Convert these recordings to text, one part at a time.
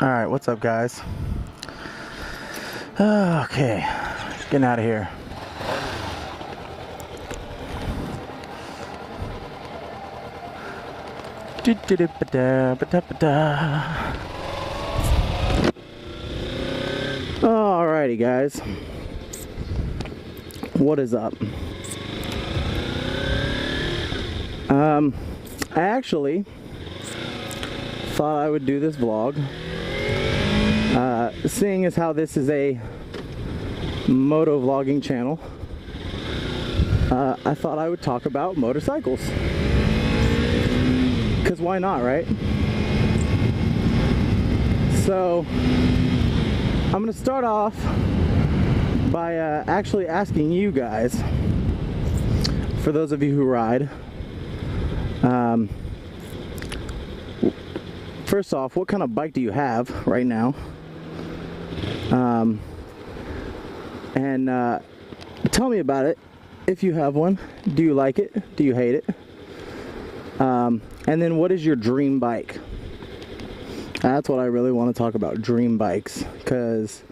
Alright, what's up, guys? Okay, getting out of here. Alrighty, guys. What is up? I actually thought I would do this vlog. Seeing as how this is a motovlogging channel, I thought I would talk about motorcycles. Because why not, right? So, I'm going to start off by actually asking you guys, for those of you who ride, first off, what kind of bike do you have right now? And tell me about it. If you have one, do you like it? Do you hate it? And then what is your dream bike? That's what I really want to talk about, dream bikes, because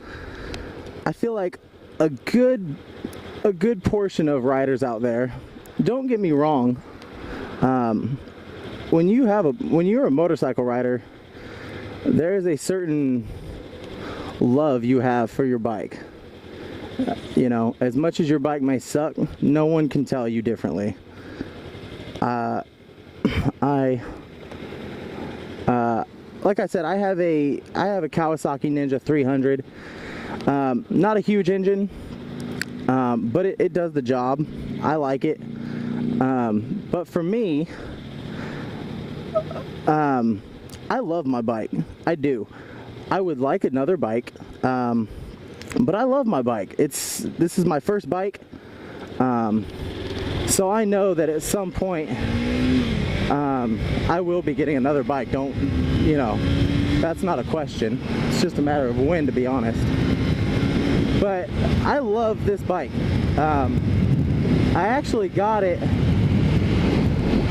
I feel like a good portion of riders out there, don't get me wrong, when you're a motorcycle rider, there is a certain love you have for your bike. You know, as much as your bike may suck, no one can tell you differently. Like I said, I have a Kawasaki Ninja 300. Not a huge engine, but it does the job. I like it. But for me, I love my bike. I do. I would like another bike, but I love my bike. This is my first bike, so I know that at some point I will be getting another bike. That's not a question. It's just a matter of when, to be honest. But I love this bike. I actually got it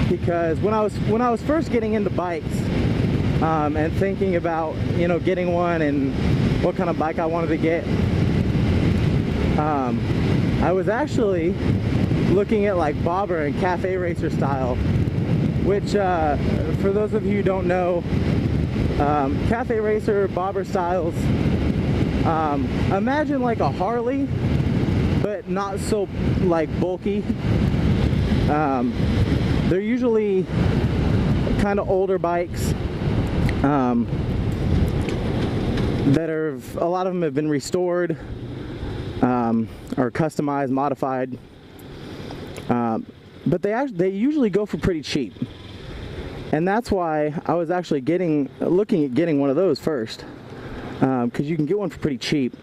because when I was first getting into bikes, and thinking about, getting one and what kind of bike I wanted to get, I was actually looking at like bobber and cafe racer style, which for those of you who don't know, cafe racer, bobber styles, imagine like a Harley, but not so like bulky. They're usually kind of older bikes that a lot of them have been restored, or customized, modified, but they usually go for pretty cheap, and that's why I was actually looking at getting one of those first, because you can get one for pretty cheap.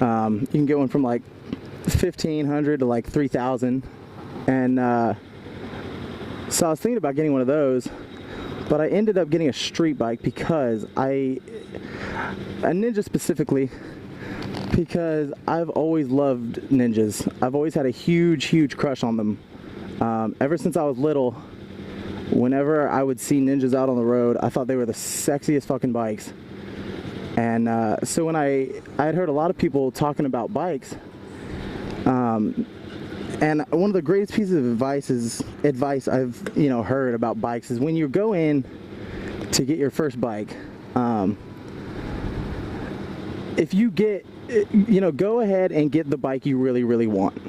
You can get one from like $1,500 to like $3,000, and so I was thinking about getting one of those. But I ended up getting a street bike because a Ninja specifically, because I've always loved Ninjas. I've always had a huge crush on them. Ever since I was little, whenever I would see Ninjas out on the road, I thought they were the sexiest fucking bikes. And so when I had heard a lot of people talking about bikes, and one of the greatest pieces of advice I've heard about bikes is when you go in to get your first bike, if you go ahead and get the bike you really want.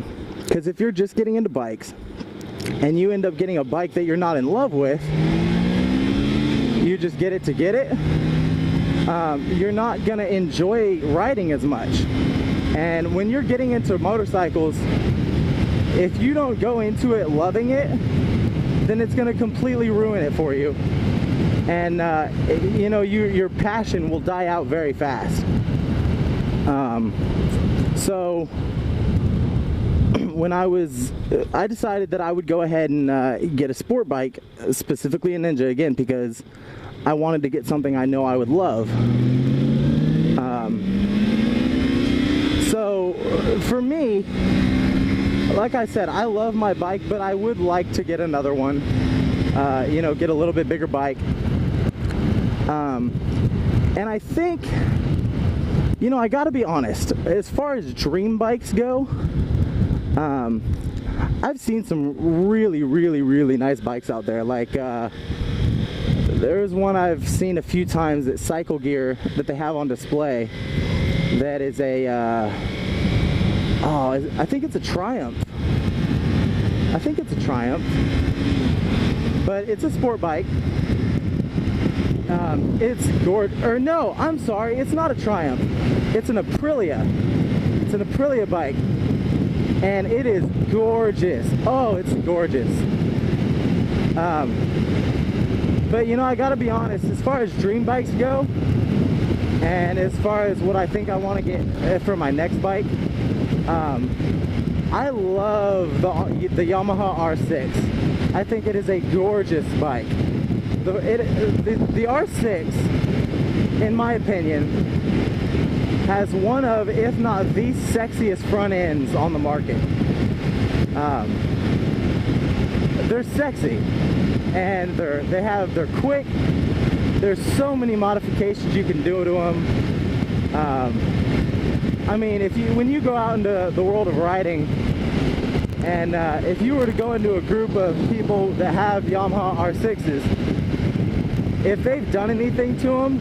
Because if you're just getting into bikes and you end up getting a bike that you're not in love with, you just get it to get it, you're not gonna enjoy riding as much. And when you're getting into motorcycles, if you don't go into it loving it, then it's going to completely ruin it for you. And, your passion will die out very fast. So, when I decided that I would go ahead and get a sport bike, specifically a Ninja, again, because I wanted to get something I know I would love. So, for me, like I said, I love my bike, but I would like to get another one, get a little bit bigger bike. And I think, you know, I gotta be honest, as far as Dreambikes go, I've seen some really nice bikes out there. Like, there's one I've seen a few times at Cycle Gear that they have on display that is a, I think it's a Triumph. I think it's a Triumph, but it's a sport bike. It's gorgeous, or no, I'm sorry, it's not a Triumph. It's an Aprilia. It's an Aprilia bike, and it is gorgeous. Oh, it's gorgeous. But you know, I gotta be honest, as far as Dreambikes go, and as far as what I think I want to get for my next bike, I love the Yamaha R6. I think it is a gorgeous bike. The R6, in my opinion, has one of, if not the sexiest front ends on the market. They're sexy, and they're quick. There's so many modifications you can do to them. I mean, when you go out into the world of riding, and if you were to go into a group of people that have Yamaha R6s, if they've done anything to them,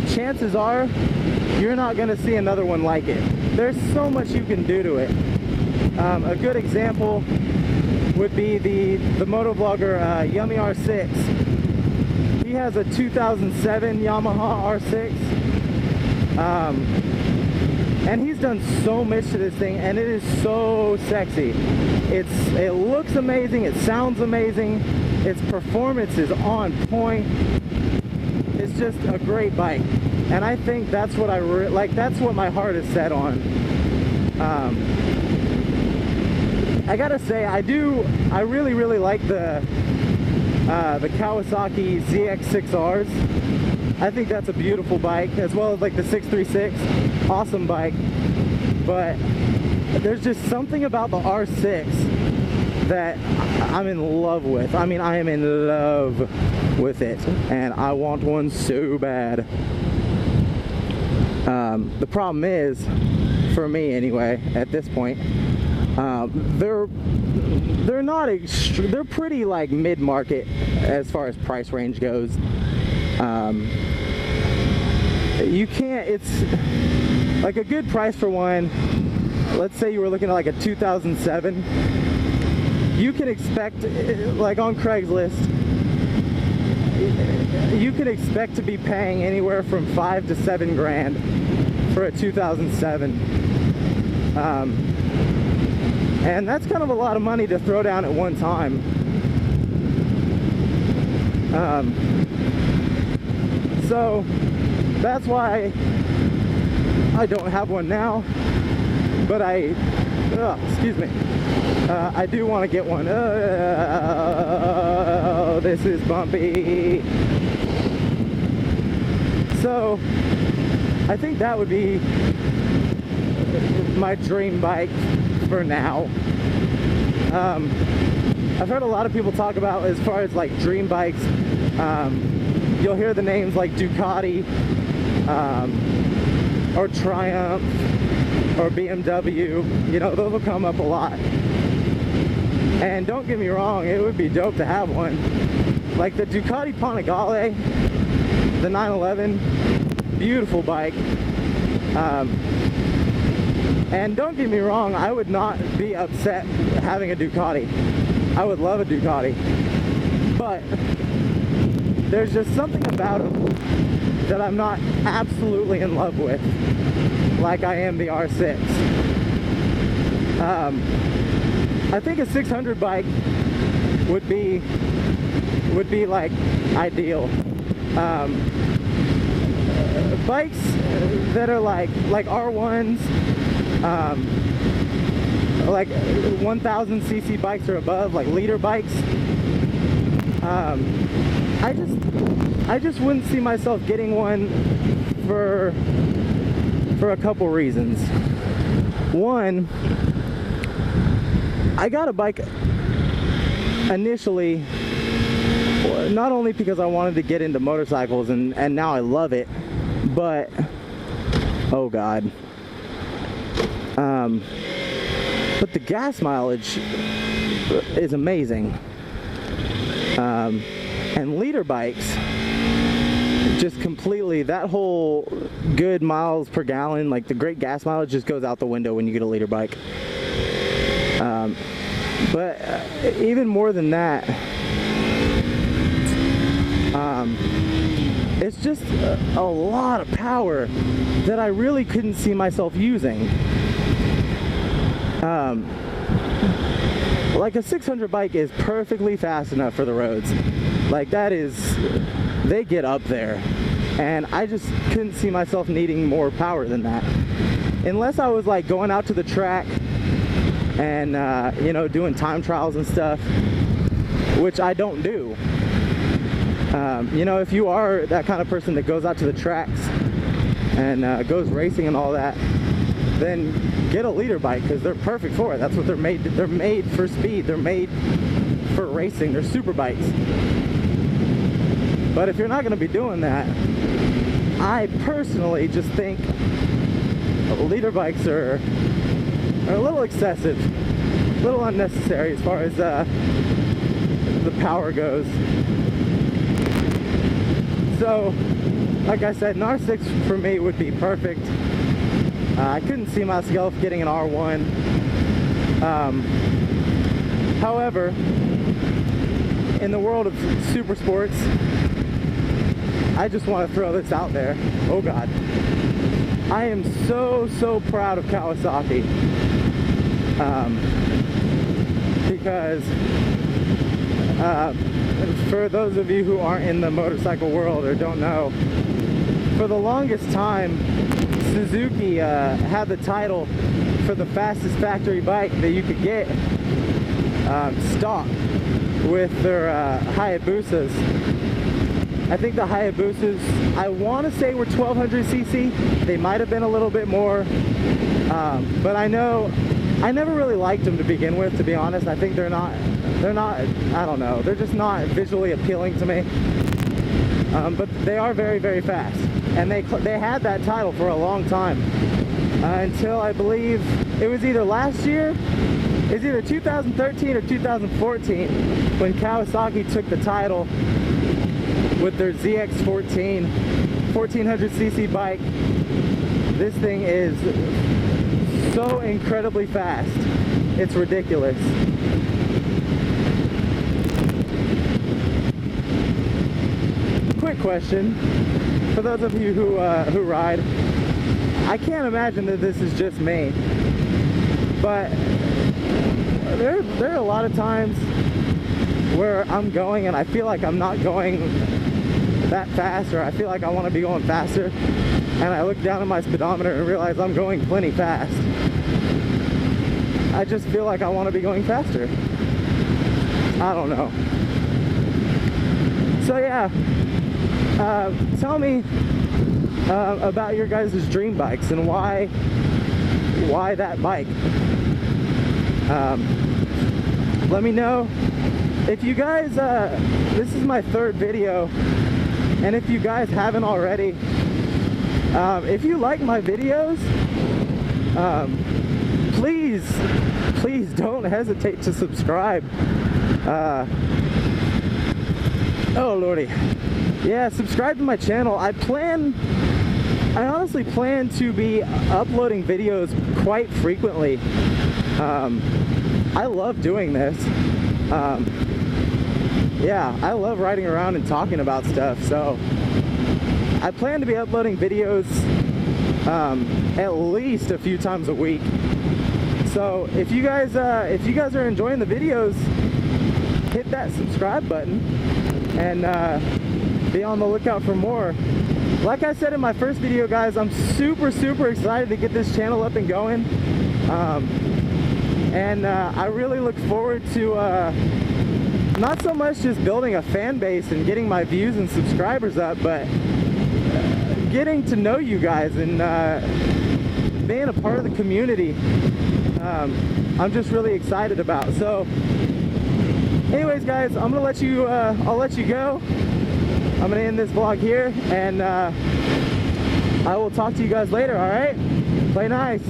chances are you're not going to see another one like it. There's so much you can do to it. A good example would be the motovlogger Yummy R6. He has a 2007 Yamaha R6, and he's done so much to this thing, and it is so sexy. It looks amazing, it sounds amazing, its performance is on point. It's just a great bike, and I think that's what that's what my heart is set on. I gotta say, I really like the Kawasaki ZX6Rs. I think that's a beautiful bike, as well as like the 636, awesome bike. But there's just something about the R6 that I'm in love with. I mean, I am in love with it, and I want one so bad. The problem is, for me anyway, at this point, they're pretty like mid-market as far as price range goes. It's like a good price for one. Let's say you were looking at like a 2007. You can expect, like on Craigslist, you can expect to be paying anywhere from $5 to $7 grand for a 2007. And that's kind of a lot of money to throw down at one time. So that's why I don't have one now, but excuse me, I do want to get one. Oh, this is bumpy. So I think that would be my dream bike for now. I've heard a lot of people talk about, as far as like dream bikes, you'll hear the names like Ducati, or Triumph, or BMW. You know, those will come up a lot. And don't get me wrong, it would be dope to have one. Like the Ducati Panigale, the 911, beautiful bike. And don't get me wrong, I would not be upset having a Ducati. I would love a Ducati. But there's just something about them that I'm not absolutely in love with, like I am the R6. I think a 600 bike would be like ideal. Bikes that are like R1s, like 1000 cc bikes or above, like liter bikes. I just wouldn't see myself getting one for a couple reasons. One, I got a bike initially, not only because I wanted to get into motorcycles and now I love it, but oh god, but the gas mileage is amazing, and liter bikes just completely, that whole good miles per gallon, like the great gas mileage, just goes out the window when you get a liter bike. But even more than that, it's just a lot of power that I really couldn't see myself using. Like a 600 bike is perfectly fast enough for the roads. Like that is, they get up there, and I just couldn't see myself needing more power than that, unless I was like going out to the track and you know, doing time trials and stuff, which I don't do. You know, if you are that kind of person that goes out to the tracks and goes racing and all that, then get a liter bike, because they're perfect for it. That's what they're made. They're made for speed. They're made for racing. They're super bikes. But if you're not going to be doing that, I personally just think liter bikes are a little excessive, a little unnecessary as far as the power goes. So, like I said, an R6 for me would be perfect. I couldn't see myself getting an R1. However, in the world of super sports, I just want to throw this out there. Oh God. I am so proud of Kawasaki. Because for those of you who aren't in the motorcycle world or don't know, for the longest time, Suzuki had the title for the fastest factory bike that you could get stock with their Hayabusas. I think the Hayabusas, I want to say, were 1200 cc. They might have been a little bit more, but I know I never really liked them to begin with, to be honest. I think they're not, I don't know, they're just not visually appealing to me. But they are very fast, and they had that title for a long time, until I believe it was either last year, it's either 2013 or 2014, when Kawasaki took the title with their ZX14 1400cc bike. This thing is so incredibly fast, it's ridiculous. Quick question for those of you who ride. I can't imagine that this is just me, but there are a lot of times where I'm going and I feel like I'm not going that fast, or I feel like I want to be going faster, and I look down at my speedometer and realize I'm going plenty fast. I just feel like I want to be going faster. I don't know. So yeah, tell me about your guys' Dreambikes and why that bike. Let me know. If you guys, this is my third video, and if you guys haven't already, if you like my videos, please don't hesitate to subscribe. Oh lordy. Yeah, subscribe to my channel. I honestly plan to be uploading videos quite frequently. I love doing this. Yeah, I love riding around and talking about stuff, so I plan to be uploading videos at least a few times a week. So if you guys are enjoying the videos, hit that subscribe button and be on the lookout for more. Like I said in my first video, guys, I'm super excited to get this channel up and going, and I really look forward to not so much just building a fan base and getting my views and subscribers up, but getting to know you guys and being a part of the community. I'm just really excited about. So Anyways, guys, I'm gonna let you. I'll let you go. I'm gonna end this vlog here, and I will talk to you guys later. All right? Play nice.